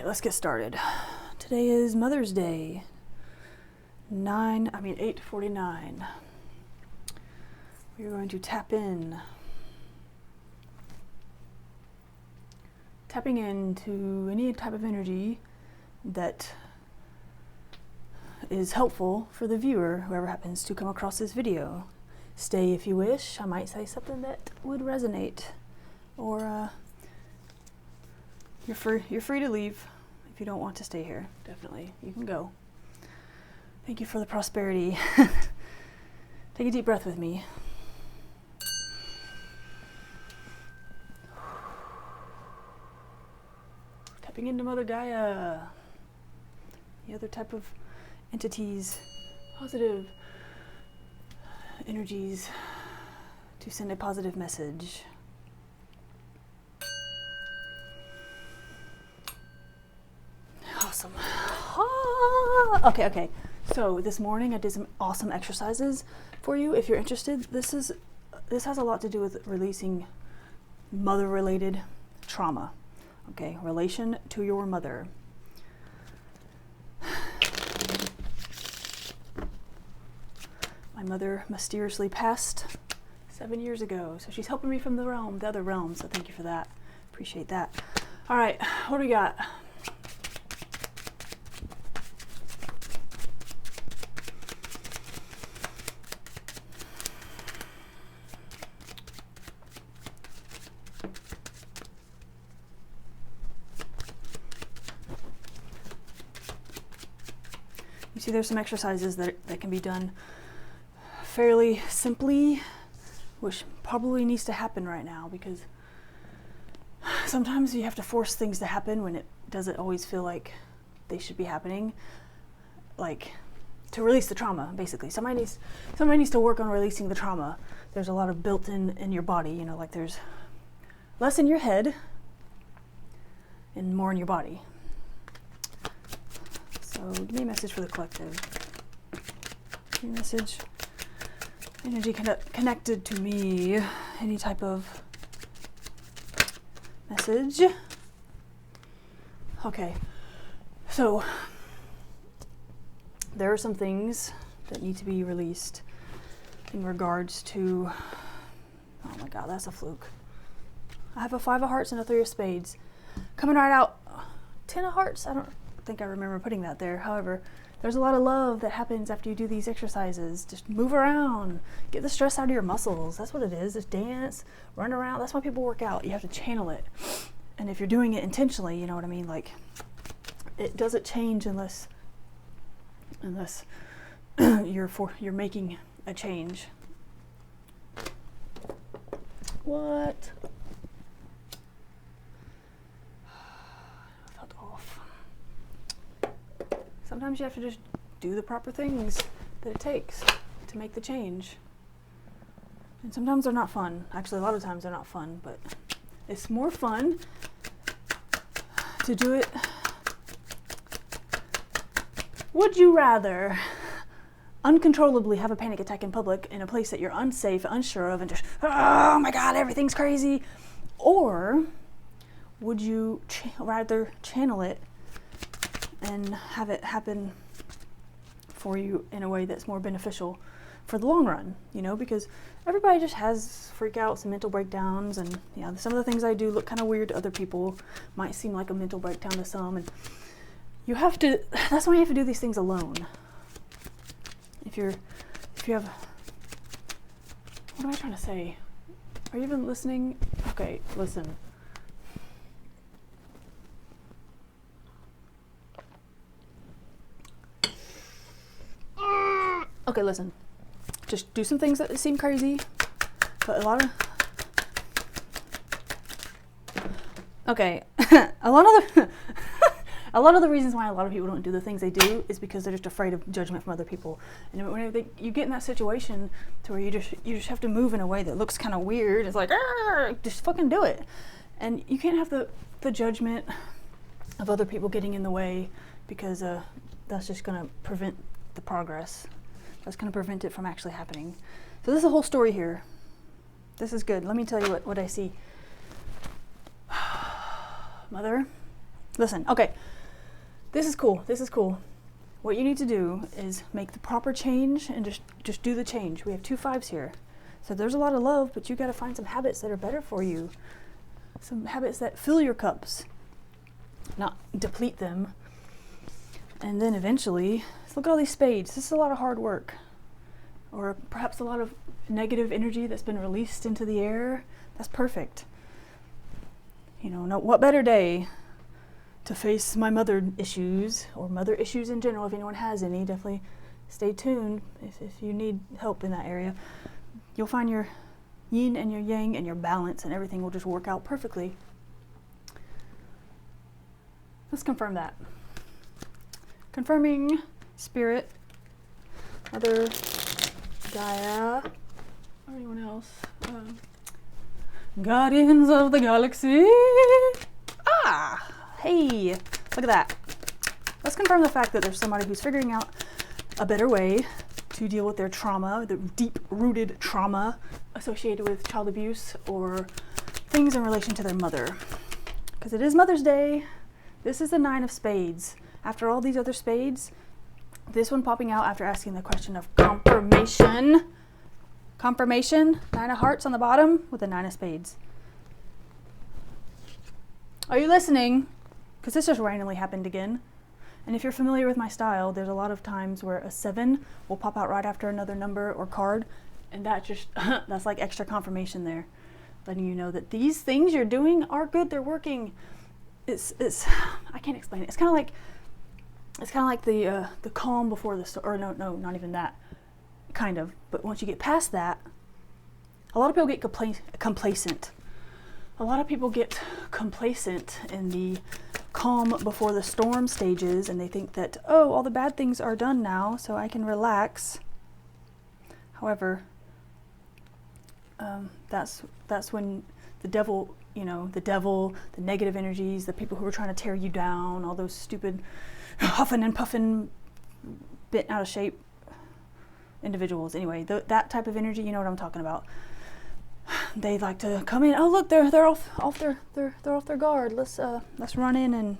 let's get started. Today is Mother's Day. 8:49. We're going to tap in. Tapping into any type of energy that is helpful for the viewer, whoever happens to come across this video. Stay if you wish. I might say something that would resonate, or you're free to leave if you don't want to stay here. Definitely, you can go. Thank you for the prosperity. Take a deep breath with me. Tapping into Mother Gaia. The other type of entities, positive energies to send a positive message. Awesome. Okay. So this morning I did some awesome exercises for you. If you're interested, this has a lot to do with releasing mother-related trauma. Okay, relation to your mother. My mother mysteriously passed 7 years ago, so she's helping me from the other realm, so thank you for that. Appreciate that. All right, what do we got? You see, there's some exercises that can be done fairly simply, which probably needs to happen right now, because sometimes you have to force things to happen when it doesn't always feel like they should be happening. Like, to release the trauma, basically. Somebody needs to work on releasing the trauma. There's a lot of built in your body, you know, like there's less in your head and more in your body. So give me a message for the collective. Give me a message. Energy connected to me. Any type of message. Okay. So there are some things that need to be released in regards to, oh my God, that's a fluke. I have a 5 of hearts and a 3 of spades. Coming right out. 10 of hearts. I don't think I remember putting that there. However, there's a lot of love that happens after you do these exercises. Just move around, get the stress out of your muscles. That's what it is. Just dance, run around. That's why people work out. You have to channel it. And if you're doing it intentionally, you know what I mean? Like, it doesn't change unless you're making a change. What? Sometimes you have to just do the proper things that it takes to make the change. And sometimes they're not fun. Actually, a lot of times they're not fun, but it's more fun to do it. Would you rather uncontrollably have a panic attack in public in a place that you're unsafe, unsure of, and just, oh my God, everything's crazy? Or would you rather channel it and have it happen for you in a way that's more beneficial for the long run, you know, because everybody just has freakouts and mental breakdowns, and yeah, some of the things I do look kind of weird to other people, might seem like a mental breakdown to some, and that's why you have to do these things alone. If you have, what am I trying to say? Are you even listening? Okay, listen. Okay, listen. Just do some things that seem crazy, but a lot of the reasons why a lot of people don't do the things they do is because they're just afraid of judgment from other people. And whenever you get in that situation to where you just have to move in a way that looks kind of weird, it's like, just fucking do it. And you can't have the judgment of other people getting in the way, because that's just going to prevent the progress. That's going to prevent it from actually happening. So this is a whole story here. This is good. Let me tell you what I see. Mother, listen. Okay, This is cool. This is cool. What you need to do is make the proper change and just do the change. We have 2 5s here. So there's a lot of love, but you got to find some habits that are better for you. Some habits that fill your cups, not deplete them. And then eventually, look at all these spades. This is a lot of hard work. Or perhaps a lot of negative energy that's been released into the air. That's perfect. You know, what better day to face my mother issues, or mother issues in general. If anyone has any, definitely stay tuned if you need help in that area. You'll find your yin and your yang and your balance, and everything will just work out perfectly. Let's confirm that. Confirming Spirit, Mother Gaia, or anyone else. Guardians of the Galaxy. Ah! Hey, look at that. Let's confirm the fact that there's somebody who's figuring out a better way to deal with their trauma, the deep-rooted trauma associated with child abuse or things in relation to their mother. Because it is Mother's Day. This is the 9 of Spades. After all these other spades, this one popping out after asking the question of confirmation. Confirmation, 9 of Hearts on the bottom with the 9 of Spades. Are you listening? Because this just randomly happened again. And if you're familiar with my style, there's a lot of times where a 7 will pop out right after another number or card. And that just, that's like extra confirmation there. Letting you know that these things you're doing are good, they're working. It's I can't explain it. It's kind of like the calm before the storm. Or no, not even that. Kind of. But once you get past that, a lot of people get complacent. A lot of people get complacent in the calm before the storm stages, and they think that, oh, all the bad things are done now, so I can relax. However, that's when the devil, the negative energies, the people who are trying to tear you down, all those stupid huffing and puffing, bent out of shape individuals. Anyway, that type of energy, you know what I'm talking about. They like to come in. Oh, look, they're off their guard. Let's run in and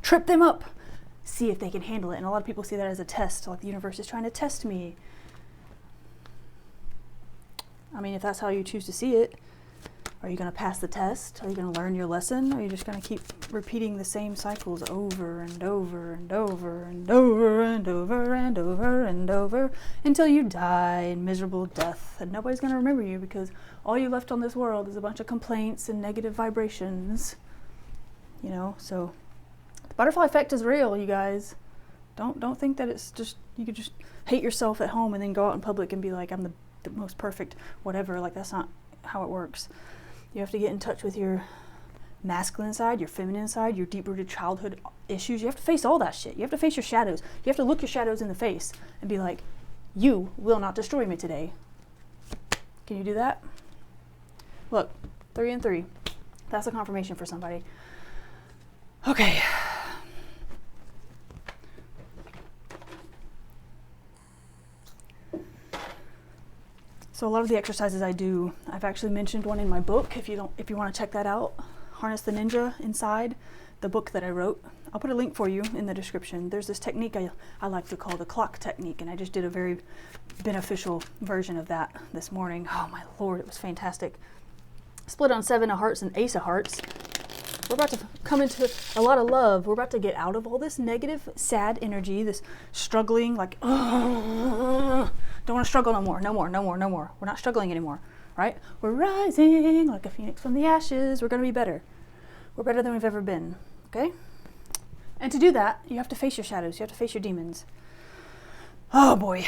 trip them up. See if they can handle it. And a lot of people see that as a test, like the universe is trying to test me. I mean, if that's how you choose to see it, are you going to pass the test? Are you going to learn your lesson? Or are you just going to keep repeating the same cycles over and over and over and over and over and over and over until you die in miserable death? And nobody's going to remember you because all you left on this world is a bunch of complaints and negative vibrations. So the butterfly effect is real, you guys. Don't think that it's just, you could just hate yourself at home and then go out in public and be like, I'm the most perfect whatever. Like, that's not how it works. You have to get in touch with your masculine side, your feminine side, your deep-rooted childhood issues. You have to face all that shit. You have to face your shadows. You have to look your shadows in the face and be like, you will not destroy me today. Can you do that? Look, 3 and 3. That's a confirmation for somebody. Okay. So a lot of the exercises I do, I've actually mentioned one in my book. If you want to check that out, Harness the Ninja Inside, the book that I wrote. I'll put a link for you in the description. There's this technique I like to call the clock technique, and I just did a very beneficial version of that this morning. Oh my Lord, it was fantastic. Split on 7 of Hearts and Ace of Hearts. We're about to come into a lot of love. We're about to get out of all this negative, sad energy, this struggling, like, don't want to struggle no more, no more, no more, no more. We're not struggling anymore, right? We're rising like a phoenix from the ashes. We're going to be better. We're better than we've ever been, okay? And to do that, you have to face your shadows. You have to face your demons. Oh boy,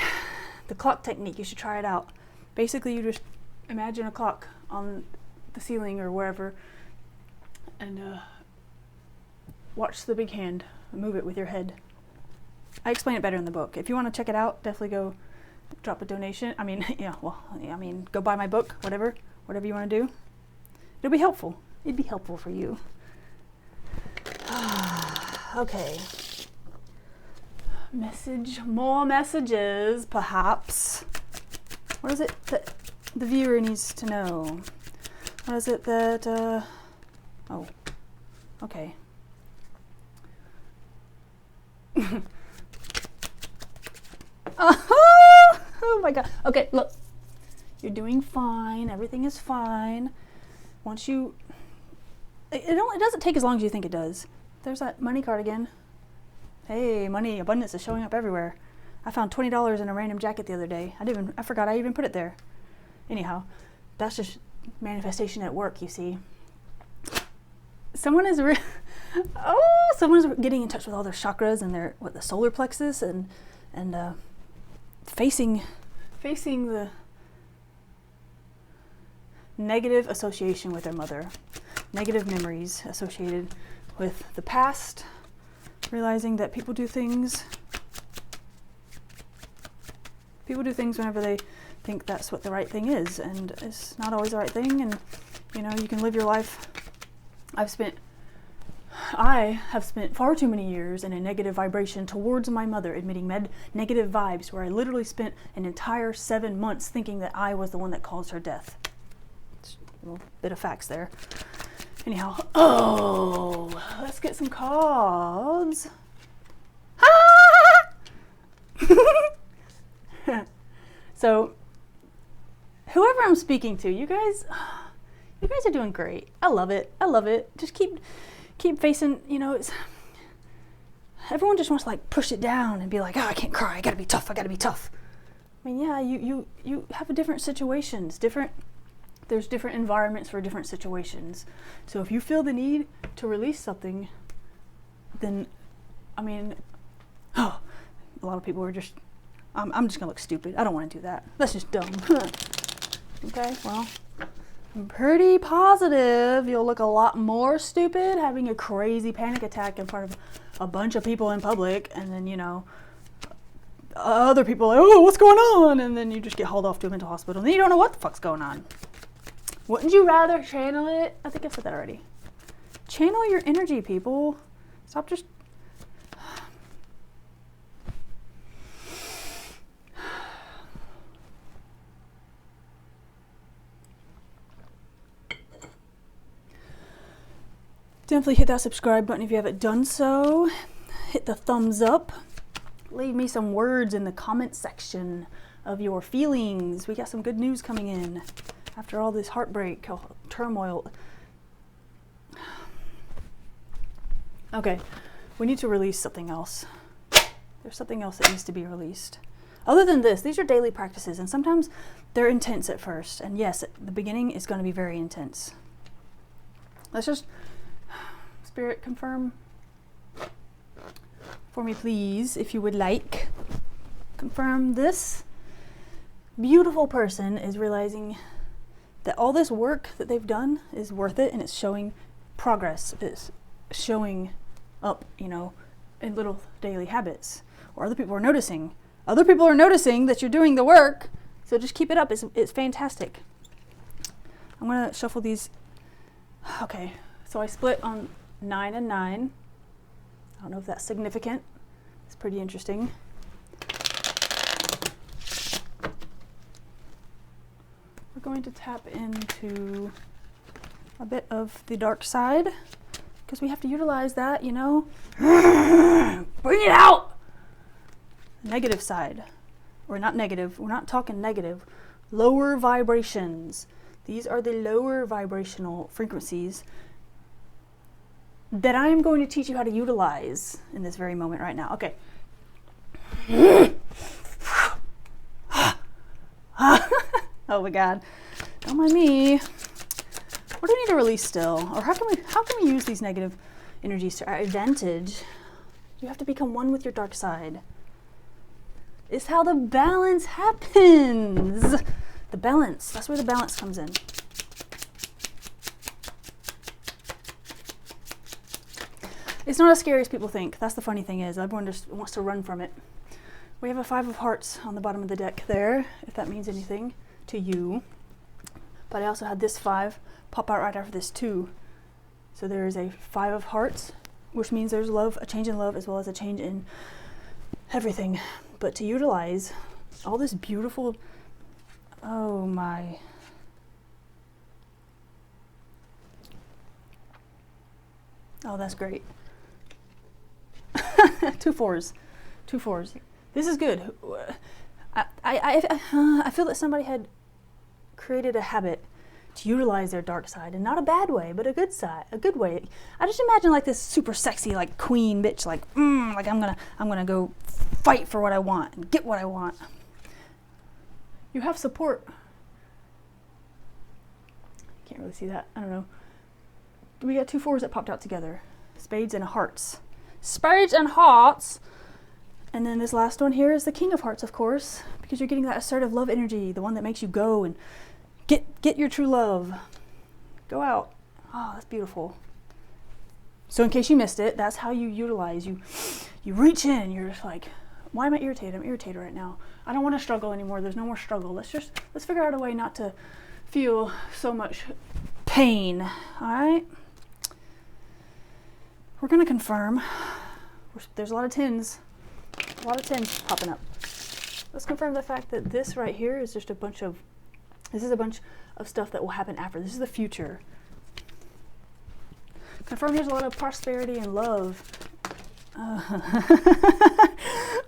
the clock technique, you should try it out. Basically, you just imagine a clock on the ceiling or wherever, and watch the big hand, move it with your head. I explain it better in the book. If you want to check it out, definitely go drop a donation. Go buy my book, whatever you want to do. It'll be helpful. It'd be helpful for you. Okay. More messages, perhaps. What is it that the viewer needs to know? What is it that, oh, okay. Oh my God. Okay, look. You're doing fine. Everything is fine. Once you... It doesn't take as long as you think it does. There's that money card again. Hey, money, abundance is showing up everywhere. I found $20 in a random jacket the other day. I forgot I even put it there. Anyhow, that's just manifestation at work, you see. Someone is getting in touch with all their chakras and the solar plexus and facing the negative association with their mother, negative memories associated with the past, realizing that people do things whenever they think that's what the right thing is, and it's not always the right thing. And you can live your life. I have spent far too many years in a negative vibration towards my mother, admitting negative vibes, where I literally spent an entire 7 months thinking that I was the one that caused her death. Just a little bit of facts there. Anyhow, let's get some cards. So, whoever I'm speaking to, you guys are doing great. I love it. Just keep facing, everyone just wants to like push it down and be like, I can't cry. I gotta be tough. I mean, yeah, you have different situations, there's different environments for different situations. So if you feel the need to release something, then, I mean, a lot of people are just, I'm just gonna look stupid. I don't want to do that. That's just dumb. Okay, well, I'm pretty positive you'll look a lot more stupid having a crazy panic attack in front of a bunch of people in public, and then, other people are like, oh, what's going on? And then you just get hauled off to a mental hospital, and then you don't know what the fuck's going on. Wouldn't you rather channel it? I think I said that already. Channel your energy, people. Stop just... Definitely hit that subscribe button if you haven't done so. Hit the thumbs up. Leave me some words in the comment section of your feelings. We got some good news coming in after all this heartbreak, turmoil. Okay, we need to release something else. There's something else that needs to be released. Other than this, these are daily practices, and sometimes they're intense at first. And yes, the beginning is going to be very intense. Let's just... Spirit, confirm for me, please, if you would like. Confirm this beautiful person is realizing that all this work that they've done is worth it, and it's showing progress. It's showing up, in little daily habits. Or other people are noticing. Other people are noticing that you're doing the work, so just keep it up. It's fantastic. I'm going to shuffle these. Okay, so I split on 9 and 9. I don't know if that's significant. It's pretty interesting. We're going to tap into a bit of the dark side because we have to utilize that, Bring it out! Negative side. Or not negative. We're not talking negative. Lower vibrations. These are the lower vibrational frequencies that I am going to teach you how to utilize in this very moment right now. Okay. Oh my God. Don't mind me. What do we need to release still? Or how can we use these negative energies to our advantage? You have to become one with your dark side. It's how the balance happens. The balance. That's where the balance comes in. It's not as scary as people think. That's the funny thing is, everyone just wants to run from it. We have a 5 of hearts on the bottom of the deck there, if that means anything to you. But I also had this 5 pop out right after this 2. So there is a 5 of hearts, which means there's love, a change in love, as well as a change in everything. But to utilize all this beautiful, oh my. Oh, that's great. Two fours. Two fours. This is good. I feel that somebody had created a habit to utilize their dark side, and not a bad way, but a good side, a good way. I just imagine like this super sexy, like queen bitch, like I'm gonna go fight for what I want and get what I want. You have support. Can't really see that. I don't know. We got two fours that popped out together. Spades and hearts. Spades and hearts. And then this last one here is the King of Hearts, of course, because you're getting that assertive love energy, the one that makes you go and get your true love. Go out. Oh, that's beautiful. So in case you missed it, that's how you utilize. You reach in. You're just like, why am I irritated? I'm irritated right now. I don't want to struggle anymore. There's no more struggle. Let's figure out a way not to feel so much pain. All right. We're going to confirm. There's a lot of tens. A lot of tens popping up. Let's confirm the fact that this right here is just a bunch of stuff that will happen after. This is the future. Confirm there's a lot of prosperity and love.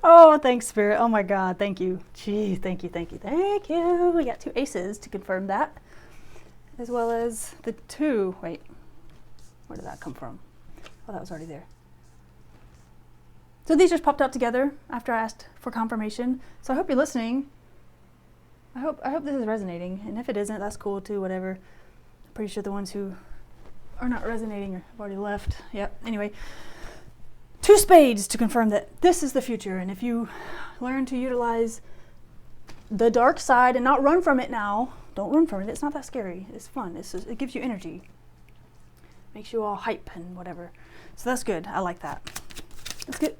Oh, thanks, Spirit. Oh my God, thank you. Gee, thank you. We got two aces to confirm that. As well as the two. Wait, where did that come from? Oh, that was already there. So these just popped out together after I asked for confirmation. So I hope you're listening. I hope this is resonating. And if it isn't, that's cool too, whatever. I'm pretty sure the ones who are not resonating have already left. Yep, anyway. Two spades to confirm that this is the future. And if you learn to utilize the dark side and not run from it now, don't run from it. It's not that scary. It's fun. It gives you energy. Makes you all hype and whatever. So that's good. I like that. That's good.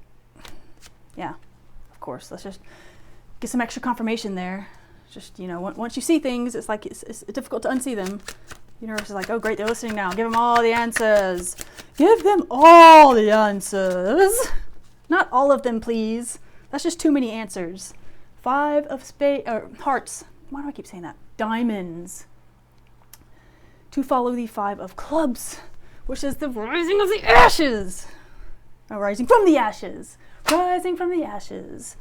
Yeah, of course. Let's just get some extra confirmation there. Just, once you see things, it's like it's difficult to unsee them. Universe is like, oh great, they're listening now. Give them all the answers. Give them all the answers. Not all of them, please. That's just too many answers. 5 of hearts. Why do I keep saying that? Diamonds. To follow the 5 of clubs, which is the rising of the ashes. Oh, rising from the ashes. Rising from the ashes.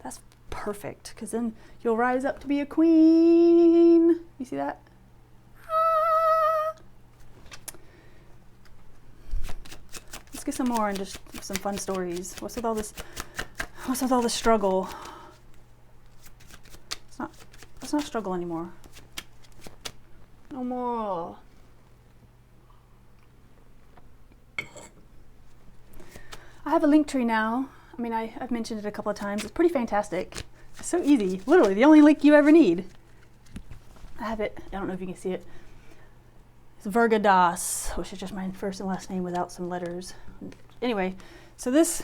That's perfect, because then you'll rise up to be a queen. You see that? Let's get some more and just some fun stories. What's with all this struggle? It's not struggle anymore. No more. I have a link tree now. I mean, I've mentioned it a couple of times. It's pretty fantastic. It's so easy. Literally, the only link you ever need. I have it. I don't know if you can see it. It's Vergadas, which is just my first and last name without some letters. Anyway, so these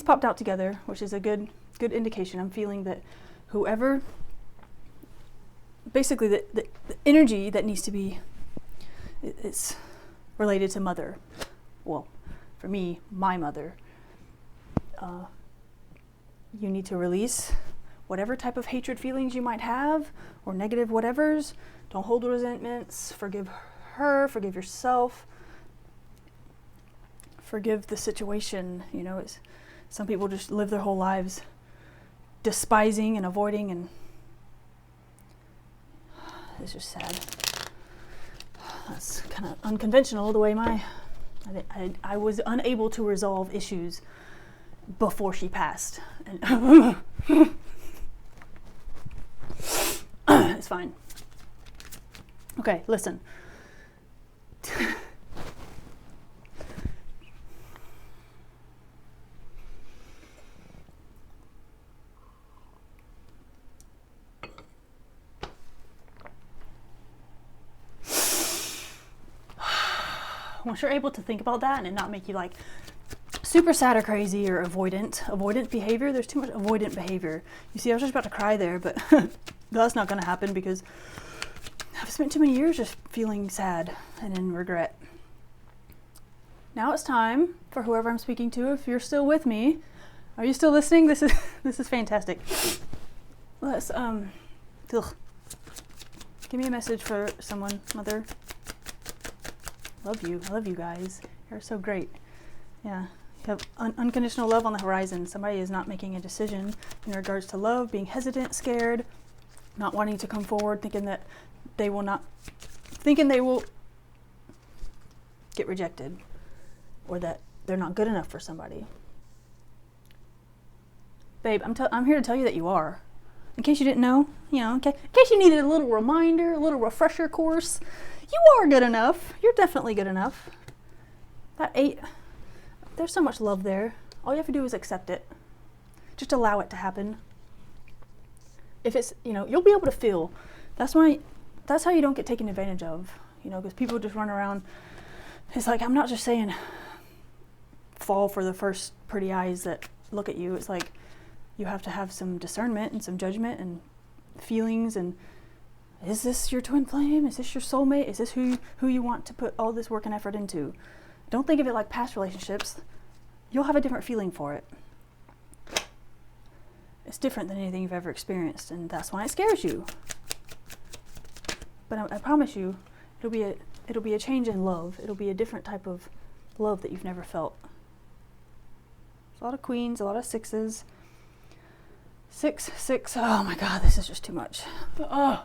popped out together, which is a good indication. I'm feeling that whoever, basically the energy that needs to be, it's related to mother. Well, for me, my mother. You need to release whatever type of hatred feelings you might have, or negative whatevers. Don't hold resentments. Forgive her, forgive yourself, forgive the situation. Some people just live their whole lives despising and avoiding, and it's just sad. That's kind of unconventional, the way I was unable to resolve issues before she passed. And it's fine. Okay, listen. Once you're able to think about that and it not make you like super sad or crazy or avoidant behavior, there's too much avoidant behavior. You see, I was just about to cry there, but that's not going to happen because I've spent too many years just feeling sad and in regret. Now it's time for whoever I'm speaking to. If you're still with me, are you still listening? This is fantastic. Let's give me a message for someone, Mother. I love you guys. You're so great. Yeah, You have unconditional love on the horizon. Somebody is not making a decision in regards to love, being hesitant, scared, not wanting to come forward, thinking they will get rejected, or that they're not good enough for somebody. Babe, I'm here to tell you that you are. In case you didn't know, in case you needed a little reminder, a little refresher course, you are good enough. You're definitely good enough. That 8, there's so much love there. All you have to do is accept it. Just allow it to happen. If it's, you'll be able to feel. That's how you don't get taken advantage of, because people just run around. It's like, I'm not just saying fall for the first pretty eyes that look at you. It's like you have to have some discernment and some judgment and feelings. And is this your twin flame? Is this your soulmate? Is this who you want to put all this work and effort into? Don't think of it like past relationships. You'll have a different feeling for it. It's different than anything you've ever experienced, and that's why it scares you. But I promise you, it'll be a change in love. It'll be a different type of love that you've never felt. A lot of queens, a lot of 6s. 6, 6. Oh my God, this is just too much. Oh.